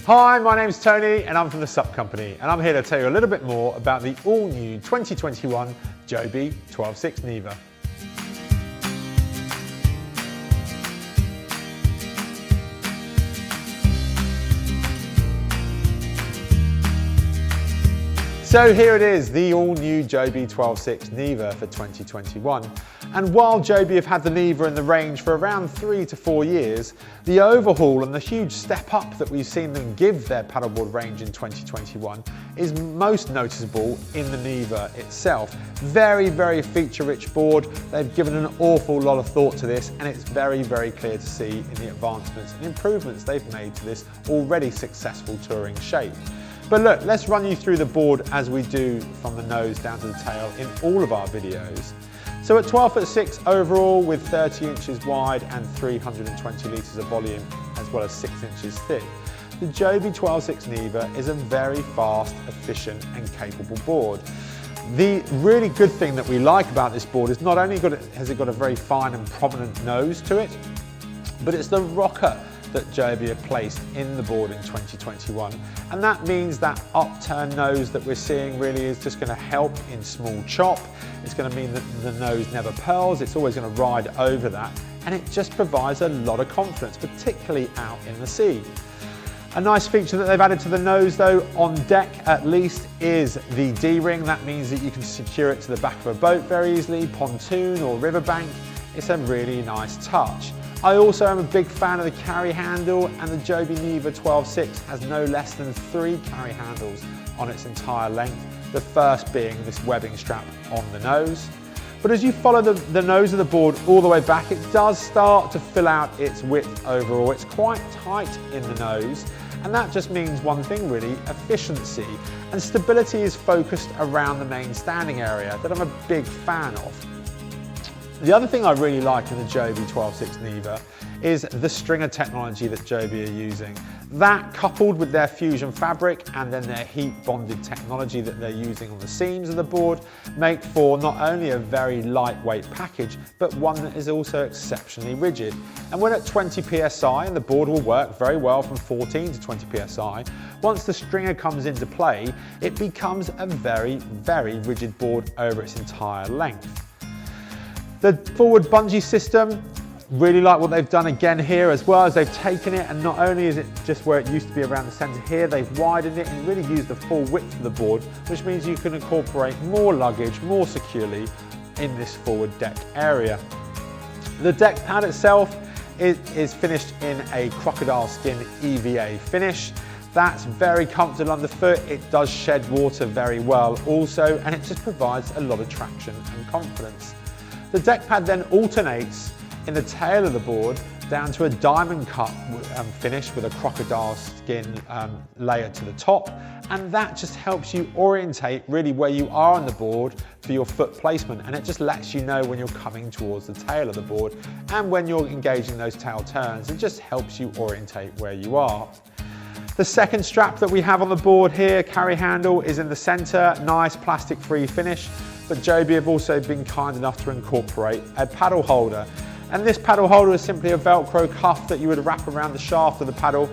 Hi, my name's Tony and I'm from the Sup Company, and I'm here to tell you a little bit more about the all-new 2021 Jobe 12.6 Neva. So here it is, the all-new Jobe 12.6 Neva for 2021. And while Jobe have had the Neva in the range for around 3 to 4 years, the overhaul and the huge step up that we've seen them give their paddleboard range in 2021 is most noticeable in the Neva itself. Very, very feature-rich board. They've given an awful lot of thought to this, and it's very, very clear to see in the advancements and improvements they've made to this already successful touring shape. But look, let's run you through the board as we do from the nose down to the tail in all of our videos. So at 12'6" overall with 30 inches wide and 320 litres of volume as well as 6 inches thick, the Jobe 12.6 Neva is a very fast, efficient and capable board. The really good thing that we like about this board is not only has it got a very fine and prominent nose to it, but it's the rocker that Jobe have placed in the board in 2021, and that means that upturned nose that we're seeing really is just going to help in small chop. It's going to mean that the nose never pearls, it's always going to ride over that, and it just provides a lot of confidence, particularly out in the sea. A nice feature that they've added to the nose though, on deck at least, is the D-ring. That means that you can secure it to the back of a boat very easily, pontoon or riverbank. It's a really nice touch. I also am a big fan of the carry handle, and the Jobe Neva 12.6 has no less than 3 carry handles on its entire length, the first being this webbing strap on the nose. But as you follow the nose of the board all the way back, it does start to fill out its width overall. It's quite tight in the nose, and that just means one thing really, efficiency. And stability is focused around the main standing area that I'm a big fan of. The other thing I really like in the Jobe 12.6 Neva is the stringer technology that Jobe are using. That, coupled with their fusion fabric and then their heat bonded technology that they're using on the seams of the board, make for not only a very lightweight package, but one that is also exceptionally rigid. And when at 20 psi, and the board will work very well from 14 to 20 psi, once the stringer comes into play, it becomes a very, very rigid board over its entire length. The forward bungee system, really like what they've done again here, as well as they've taken it, and not only is it just where it used to be around the centre here, they've widened it and really used the full width of the board, which means you can incorporate more luggage more securely in this forward deck area. The deck pad itself is finished in a crocodile skin EVA finish. That's very comfortable underfoot. It does shed water very well also, and it just provides a lot of traction and confidence. The deck pad then alternates in the tail of the board down to a diamond cut finish with a crocodile skin layer to the top, and that just helps you orientate really where you are on the board for your foot placement, and it just lets you know when you're coming towards the tail of the board and when you're engaging those tail turns. It just helps you orientate where you are. The second strap that we have on the board here, carry handle, is in the center, nice plastic free finish. But Jobe have also been kind enough to incorporate a paddle holder. And this paddle holder is simply a Velcro cuff that you would wrap around the shaft of the paddle.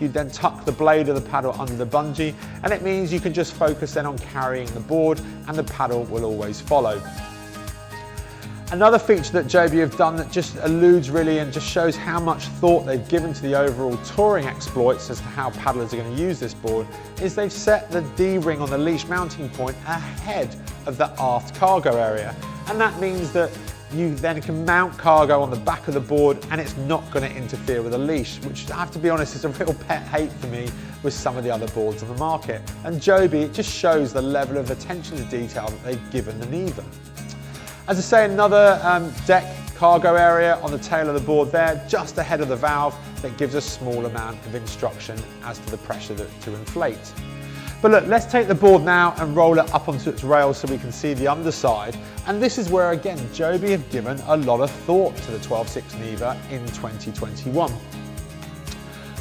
You then tuck the blade of the paddle under the bungee, and it means you can just focus then on carrying the board, and the paddle will always follow. Another feature that Jobe have done that just alludes really and just shows how much thought they've given to the overall touring exploits as to how paddlers are going to use this board is they've set the D-ring on the leash mounting point ahead of the aft cargo area. And that means that you then can mount cargo on the back of the board and it's not going to interfere with the leash, which I have to be honest is a real pet hate for me with some of the other boards on the market. And Jobe, it just shows the level of attention to detail that they've given the Neva. As I say, another deck cargo area on the tail of the board there, just ahead of the valve, that gives a small amount of instruction as to the pressure to inflate. But look, let's take the board now and roll it up onto its rails so we can see the underside. And this is where, again, Jobe have given a lot of thought to the 12.6 Neva in 2021.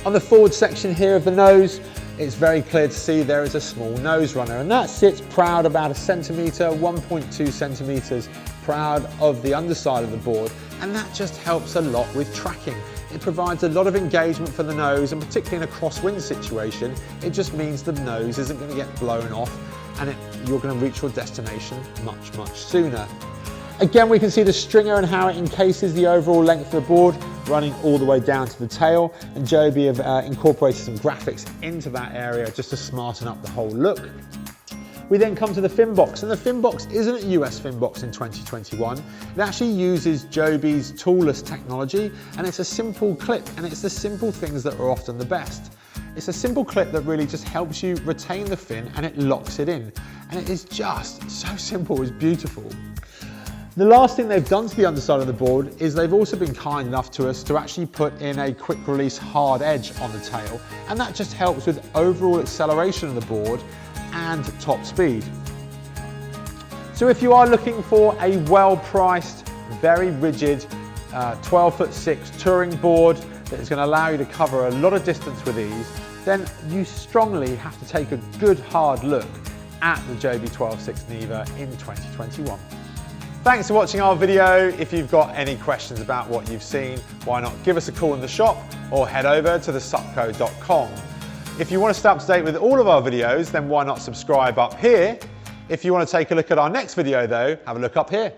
On the forward section here of the nose, it's very clear to see there is a small nose runner, and that sits proud about 1 centimetre, 1.2 centimetres proud of the underside of the board, and that just helps a lot with tracking. It provides a lot of engagement for the nose, and particularly in a crosswind situation, it just means the nose isn't going to get blown off and you're going to reach your destination much sooner. Again, we can see the stringer and how it encases the overall length of the board, running all the way down to the tail, and Jobe have incorporated some graphics into that area just to smarten up the whole look. We then come to the fin box, and the fin box isn't a US fin box in 2021. It actually uses Jobe's toolless technology, and it's a simple clip, and it's the simple things that are often the best. It's a simple clip that really just helps you retain the fin and it locks it in. And it is just so simple, it's beautiful. The last thing they've done to the underside of the board is they've also been kind enough to us to actually put in a quick release hard edge on the tail, and that just helps with overall acceleration of the board and top speed. So if you are looking for a well-priced, very rigid 12'6" touring board that is going to allow you to cover a lot of distance with ease, then you strongly have to take a good hard look at the Jobe 12'6" Neva in 2021. Thanks for watching our video. If you've got any questions about what you've seen, why not give us a call in the shop or head over to thesupco.com. If you want to stay up to date with all of our videos, then why not subscribe up here? If you want to take a look at our next video though, have a look up here.